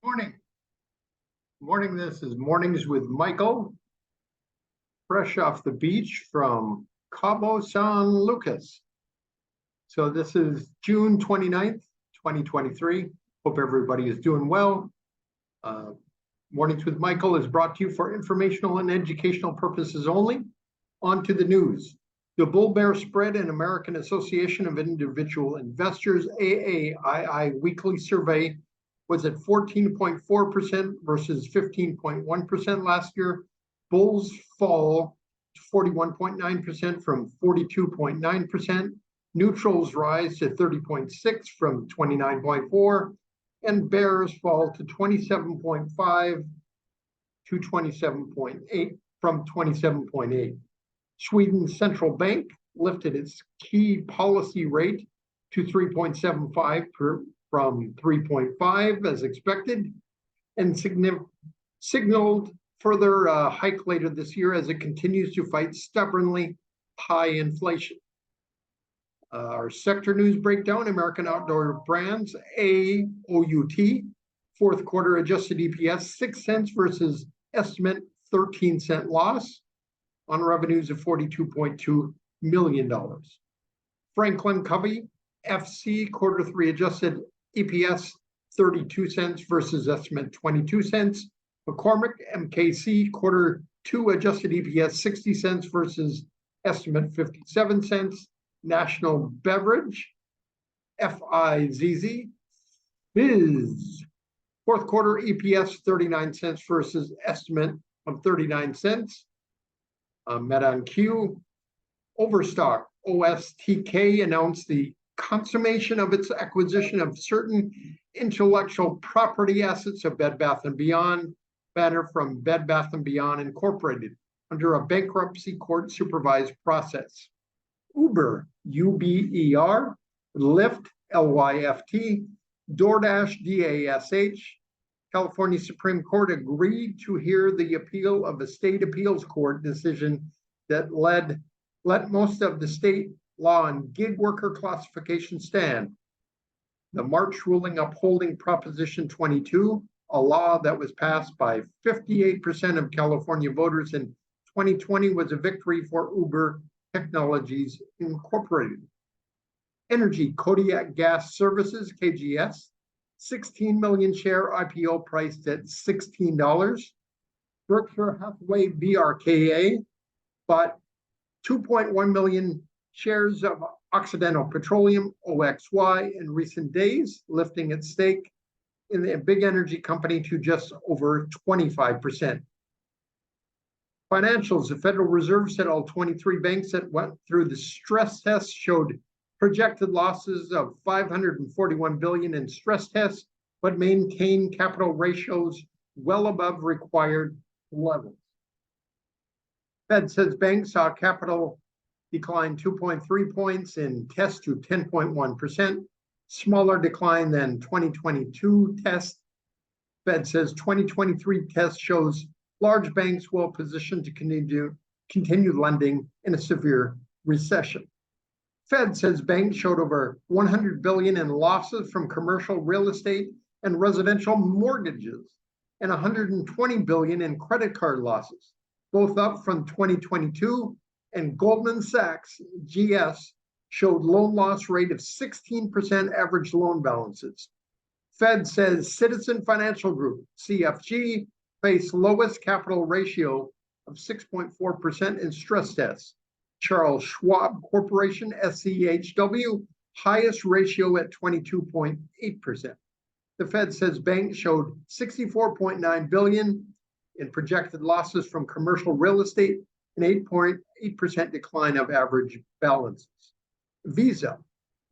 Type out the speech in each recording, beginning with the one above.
Morning. Morning. This is Mornings with Michael, fresh off the beach from Cabo San Lucas. So this is June 29th, 2023. Hope everybody is doing well. Mornings with Michael is brought to you for informational and educational purposes only. On to the news. The Bull Bear Spread and American Association of Individual Investors, AAII Weekly Survey, was at 14.4% versus 15.1% last year. Bulls fall to 41.9% from 42.9%. Neutrals rise to 30.6 from 29.4, and bears fall to 27.5 to 27.8 from 27.8. Sweden's central bank lifted its key policy rate to 3.75 from 3.5 as expected, and signaled further hike later this year as it continues to fight stubbornly high inflation. Our sector news breakdown: American Outdoor Brands, AOUT, fourth quarter adjusted EPS 6 cents versus estimate 13-cent loss on revenues of $42.2 million. Franklin Covey, FC, quarter three adjusted EPS 32 cents versus estimate 22 cents. McCormick, MKC, quarter two adjusted EPS 60 cents versus estimate 57 cents. National Beverage, FIZZ, Biz, fourth quarter EPS 39 cents versus estimate of 39 cents. MetaQ, Overstock, OSTK, announced the consummation of its acquisition of certain intellectual property assets of Bed Bath & Beyond banner from Bed Bath & Beyond Incorporated under a bankruptcy court supervised process. Uber, UBER, Lyft, LYFT, DoorDash, DASH. California Supreme Court agreed to hear the appeal of a state appeals court decision that let most of the state law on gig worker classification stand. The March ruling upholding Proposition 22, a law that was passed by 58% of California voters in 2020, was a victory for Uber Technologies Incorporated. Energy, Kodiak Gas Services, KGS, 16 million share IPO priced at $16. Berkshire Hathaway, BRKA, bought 2.1 million shares of Occidental Petroleum, OXY, in recent days, lifting its stake in the big energy company to just over 25%. Financials: the Federal Reserve said all 23 banks that went through the stress test showed projected losses of $541 billion in stress tests, but maintained capital ratios well above required levels. Fed says banks saw capital decline 2.3 points in test to 10.1%, smaller decline than 2022 test. Fed says 2023 test shows large banks well positioned to continue lending in a severe recession. Fed says banks showed over $100 billion in losses from commercial real estate and residential mortgages, and $120 billion in credit card losses, both up from 2022. And Goldman Sachs, GS, showed loan loss rate of 16% average loan balances. Fed says Citizen Financial Group, CFG, faced lowest capital ratio of 6.4% in stress tests. Charles Schwab Corporation, SCHW, highest ratio at 22.8%. The Fed says banks showed $64.9 billion in projected losses from commercial real estate, an 8.8% decline of average balances. Visa,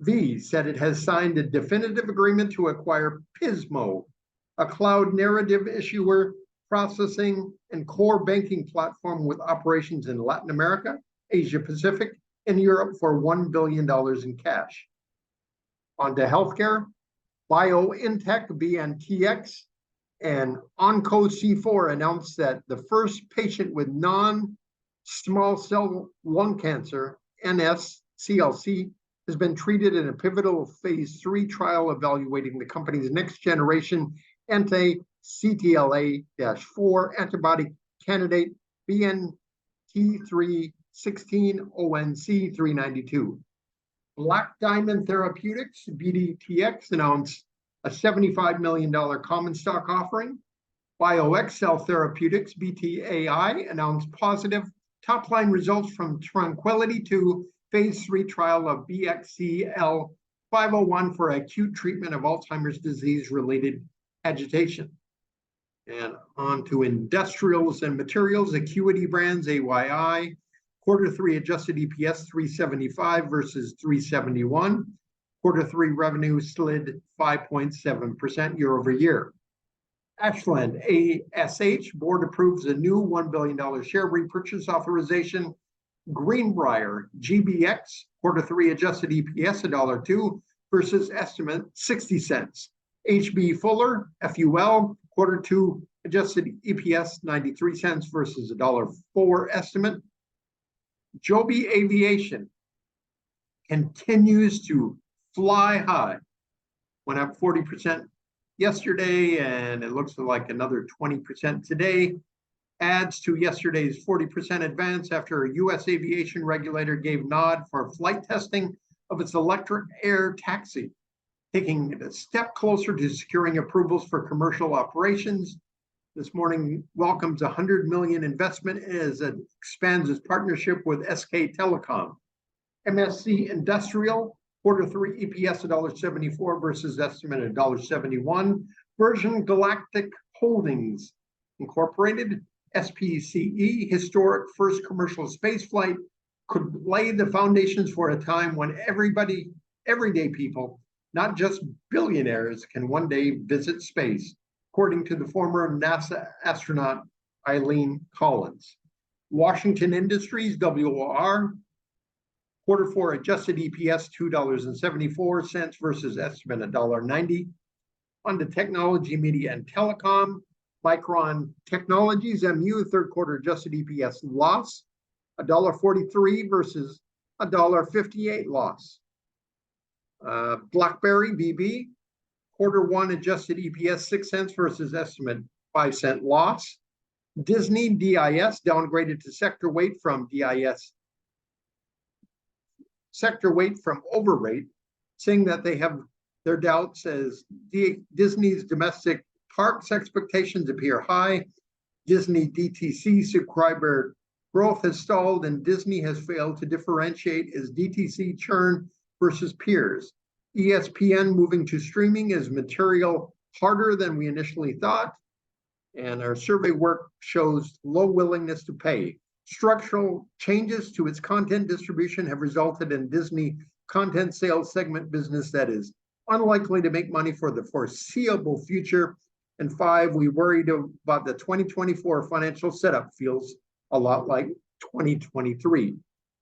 V, said it has signed a definitive agreement to acquire Pismo, a cloud narrative issuer, processing, and core banking platform with operations in Latin America, Asia Pacific, and Europe for $1 billion in cash. On to healthcare: BioNTech, BNTX, and OncoC4 announced that the first patient with non-small cell lung cancer, NSCLC, has been treated in a pivotal phase 3 trial evaluating the company's next generation anti-CTLA-4 antibody candidate BNT316-ONC392. Black Diamond Therapeutics, BDTX, announced a $75 million common stock offering. BioXcel Therapeutics, BTAI, announced positive top-line results from Tranquility 2 phase 3 trial of BXCL501 for acute treatment of Alzheimer's disease-related agitation. And on to industrials and materials, Acuity Brands, AYI, quarter 3 adjusted EPS 375 versus 371. Quarter 3 revenue slid 5.7% year over year. Ashland ASH board approves a new $1 billion share repurchase authorization. Greenbrier GBX quarter 3 adjusted EPS $1.02 versus estimate 60 cents. HB Fuller FUL quarter 2 adjusted EPS 93 cents versus $1.04 estimate. JOBY Aviation continues to fly high, went up 40% yesterday, and it looks like another 20% today. Adds to yesterday's 40% advance after a U.S. aviation regulator gave nod for flight testing of its electric air taxi, taking it a step closer to securing approvals for commercial operations. This morning welcomes $100 million investment as it expands its partnership with SK Telecom. MSC Industrial quarter 3 EPS $1.74 versus estimate $1.71. Virgin Galactic Holdings Incorporated, SPCE, historic first commercial space flight, could lay the foundations for a time when everyday people, not just billionaires, can one day visit space, according to the former NASA astronaut Eileen Collins. Washington Industries, WOR, quarter 4 adjusted EPS $2.74 versus estimate $1.90. On to technology, media, and telecom. Micron Technologies, MU, third quarter adjusted EPS loss, $1.43 versus $1.58 loss. BlackBerry, BB, quarter 1 adjusted EPS 6 cents versus estimate 5 cent loss. Disney, DIS, downgraded to sector weight from DIS sector weight from overweight, saying that they have their doubts as Disney's domestic parks expectations appear high. Disney DTC subscriber growth has stalled, and Disney has failed to differentiate its DTC churn versus peers. ESPN moving to streaming is material harder than we initially thought, and our survey work shows low willingness to pay. Structural changes to its content distribution have resulted in Disney content sales segment business that is unlikely to make money for the foreseeable future. And 5, we worried about the 2024 financial setup feels a lot like 2023.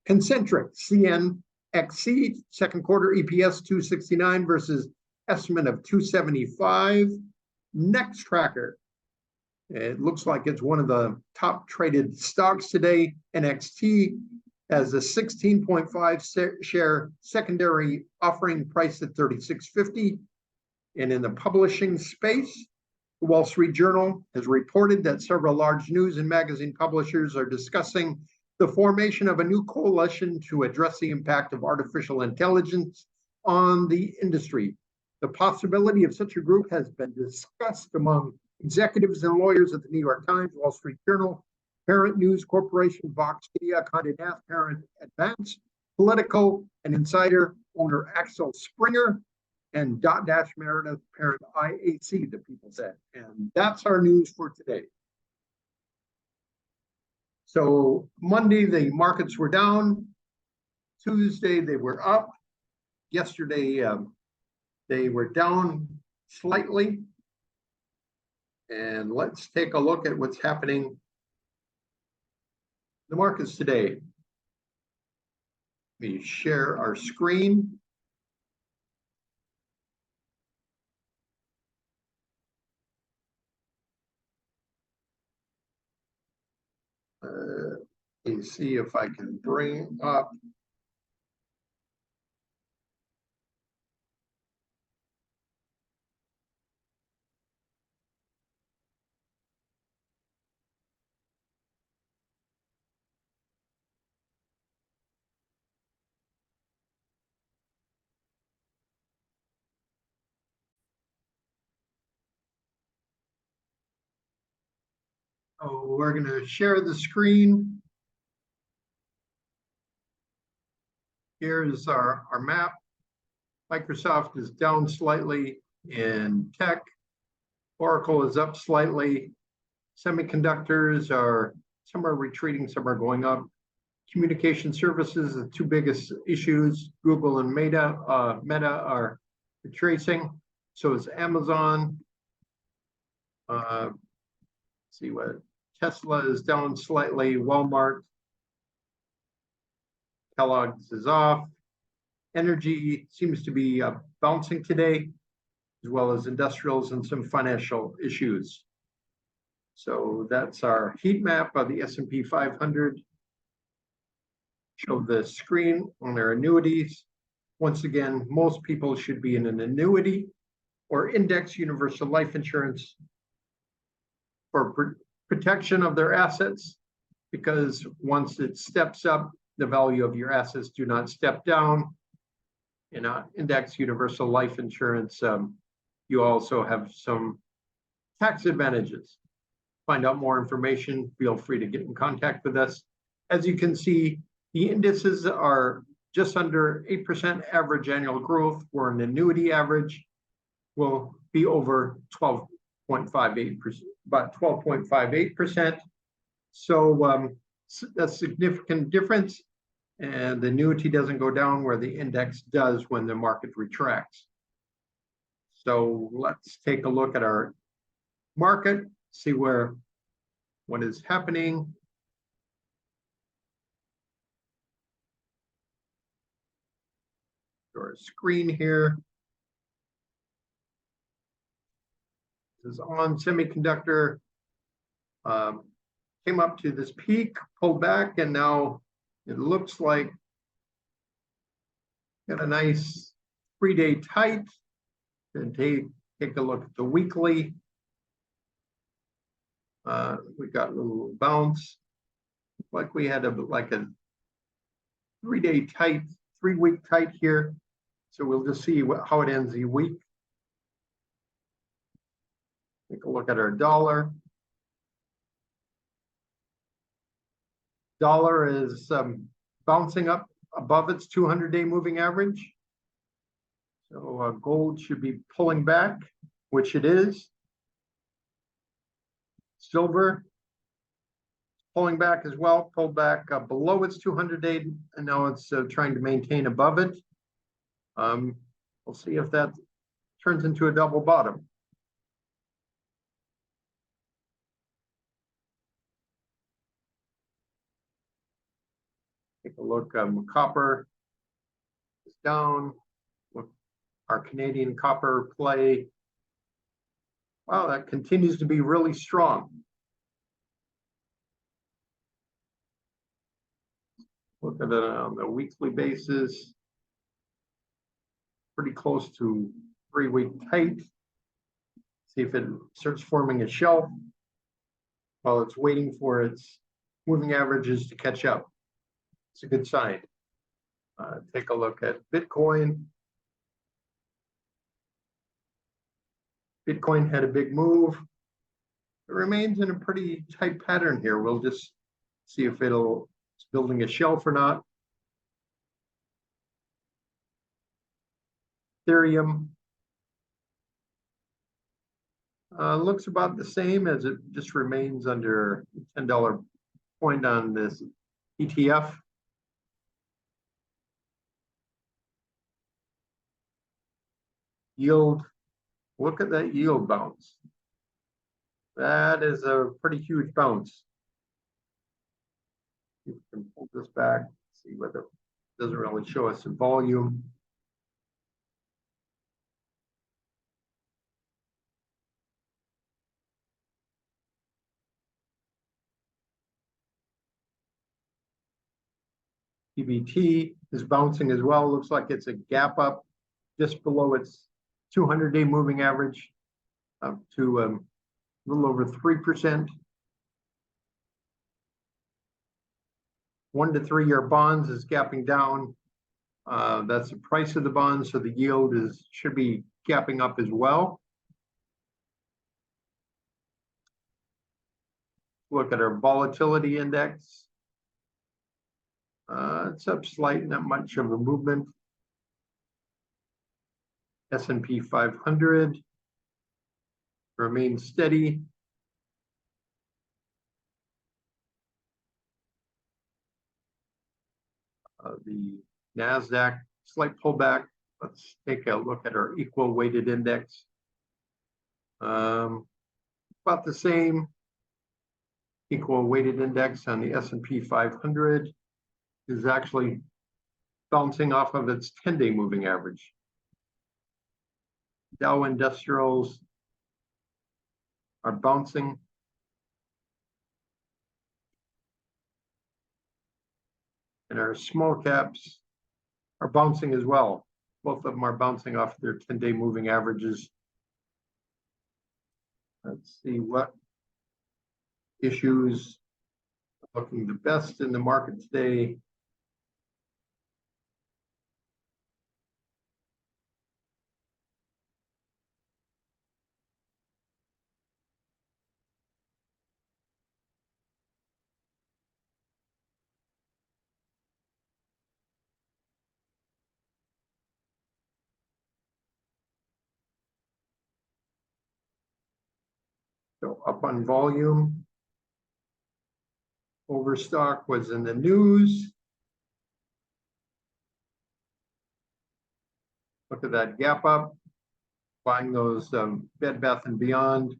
Concentric, CNXC, second quarter EPS 269 versus estimate of 275. Next Tracker, it looks like it's one of the top traded stocks today. NXT has a 16.5 share secondary offering priced at $36.50. And in the publishing space, the Wall Street Journal has reported that several large news and magazine publishers are discussing the formation of a new coalition to address the impact of artificial intelligence on the industry. The possibility of such a group has been discussed among executives and lawyers at the New York Times, Wall Street Journal, Parent News Corporation, Vox Media, Condé Nast, Parent Advance, Politico, and insider owner Axel Springer, and Dotdash Meredith, Parent IAC, the people said. And that's our news for today. So Monday, the markets were down. Tuesday, they were up. Yesterday, they were down slightly. And let's take a look at what's happening in the markets today. Let me share our screen. Let me see if I can bring up Oh, we're going to share the screen. Here's our map. Microsoft is down slightly in tech. Oracle is up slightly. Semiconductors are, some are retreating, some are going up. Communication services, the two biggest issues, Google and Meta are retracing. So is Amazon. See what Tesla is down slightly. Walmart, Kellogg's is off. Energy seems to be bouncing today, as well as industrials and some financial issues. So that's our heat map of the S&P 500. Show the screen on their annuities. Once again, most people should be in an annuity or index universal life insurance for protection of their assets, because once it steps up, the value of your assets do not step down. In index universal life insurance, you also have some tax advantages. Find out more information, feel free to get in contact with us. As you can see, the indices are just under 8% average annual growth, where an annuity average will be over 12.58%, about 12.58%. So that's a significant difference. And the annuity doesn't go down where the index does when the market retracts. So let's take a look at our market, see what is happening. Our screen here. This is on semiconductor. Came up to this peak, pulled back, and now it looks like got a nice 3-day tight. And take a look at the weekly. We got a little bounce, like we had a 3-day tight, 3-week tight here. So we'll just see how it ends the week. Take a look at our dollar. Dollar is bouncing up above its 200-day moving average. So gold should be pulling back, which it is. Silver pulling back as well, pulled back below its 200-day, and now it's trying to maintain above it. We'll see if that turns into a double bottom. Take a look. Copper is down. Look, our Canadian copper play. Wow, that continues to be really strong. Look at it on the weekly basis. Pretty close to 3-week tight. See if it starts forming a shelf while it's waiting for its moving averages to catch up. It's a good sign. Take a look at Bitcoin. Bitcoin had a big move. It remains in a pretty tight pattern here. We'll just see if it's building a shelf or not. Ethereum looks about the same, as it just remains under $10 point on this ETF. Yield, look at that yield bounce. That is a pretty huge bounce. You can pull this back, see whether it doesn't really show us in volume. PBT is bouncing as well. Looks like it's a gap up just below its 200-day moving average, up to a little over 3%. 1 to 3 year bonds is gapping down. That's the price of the bonds, so the yield should be gapping up as well. Look at our volatility index. It's up slight, not much of a movement. S&P 500 remains steady. The NASDAQ, slight pullback. Let's take a look at our equal weighted index. About the same. Equal weighted index on the S&P 500 is actually bouncing off of its 10-day moving average. Dow Industrials are bouncing. And our small caps are bouncing as well. Both of them are bouncing off their 10-day moving averages. Let's see what issues are looking the best in the market today. So up on volume. Overstock was in the news. Look at that gap up. Buying those Bed Bath & Beyond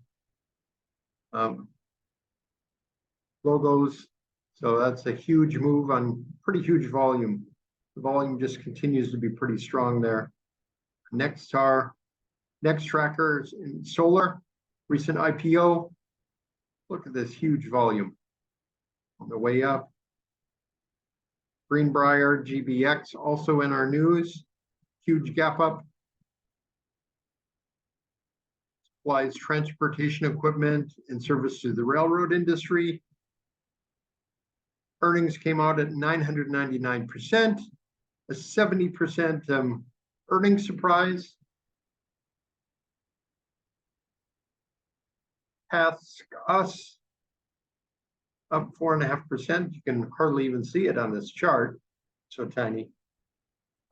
logos. So that's a huge move on pretty huge volume. The volume just continues to be pretty strong there. Next trackers in solar, recent IPO. Look at this huge volume on the way up. Greenbrier, GBX, also in our news. Huge gap up. Supplies transportation equipment and service to the railroad industry. Earnings came out at 999%, a 70% earnings surprise. Task Us up 4.5%. You can hardly even see it on this chart, so tiny.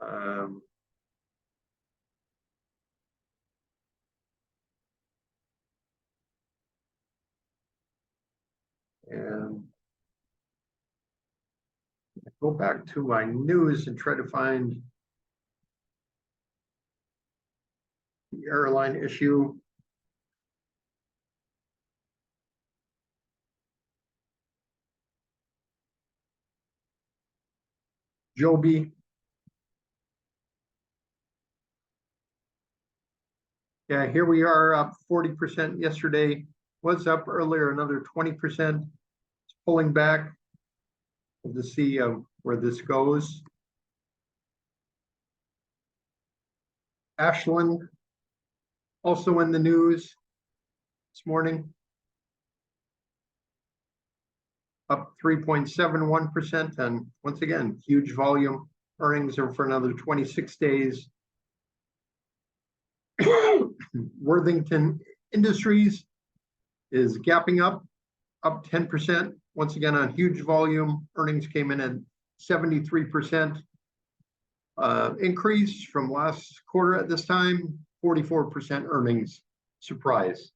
And go back to my news and try to find the airline issue. JOBY. Yeah, here we are up 40% yesterday. Was up earlier another 20%. It's pulling back. We'll just see where this goes. Ashland, also in the news this morning. Up 3.71%, and once again, huge volume. Earnings are for another 26 days. Worthington Industries is gapping up 10%. Once again, on huge volume. Earnings came in at 73% increase from last quarter at this time. 44% earnings surprise.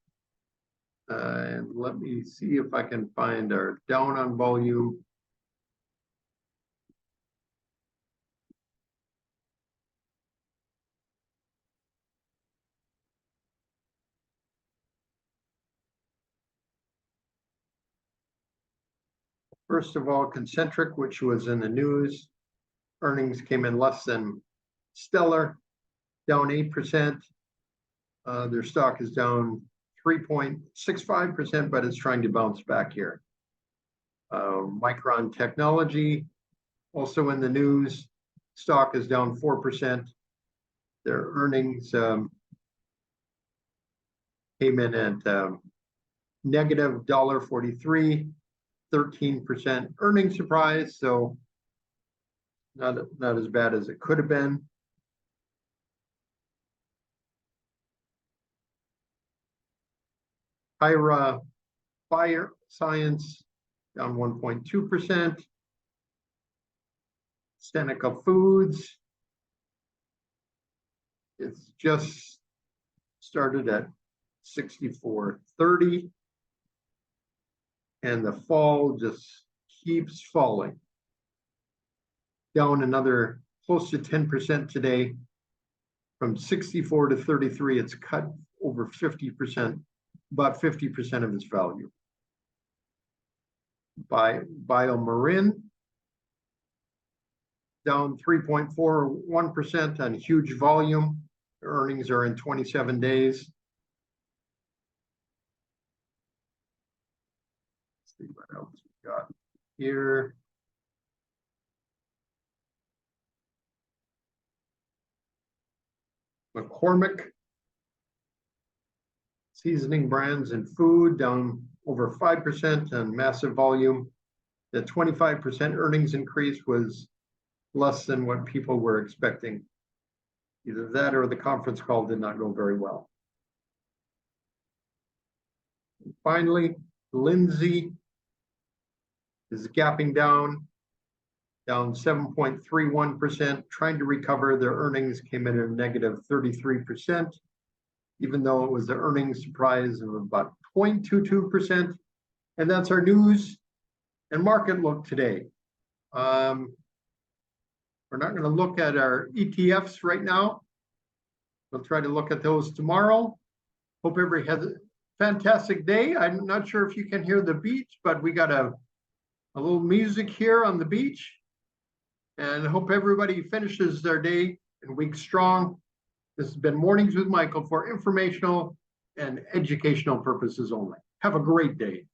And let me see if I can find our down on volume. First of all, Concentric, which was in the news, earnings came in less than stellar, down 8%. Their stock is down 3.65%, but it's trying to bounce back here. Micron Technology, also in the news, stock is down 4%. Their earnings came in at negative $1.43, 13% earnings surprise, so not as bad as it could have been. Ira Science down 1.2%. Seneca Foods, it's just started at 64.30, and the fall just keeps falling. Down another close to 10% today. From 64 to 33, it's cut over 50%, about 50% of its value. BioMarin, down 3.41% on huge volume. Earnings are in 27 days. Let's see what else we got here. McCormick, seasoning brands and food, down over 5% on massive volume. The 25% earnings increase was less than what people were expecting. Either that or the conference call did not go very well. And finally, Lindsay is gapping down 7.31%, trying to recover. Their earnings came in at a negative 33%, even though it was the earnings surprise of about 0.22%. And that's our news and market look today. We're not going to look at our ETFs right now. We'll try to look at those tomorrow. Hope everybody has a fantastic day. I'm not sure if you can hear the beach, but we got a little music here on the beach. And I hope everybody finishes their day and week strong. This has been Mornings with Michael for informational and educational purposes only. Have a great day.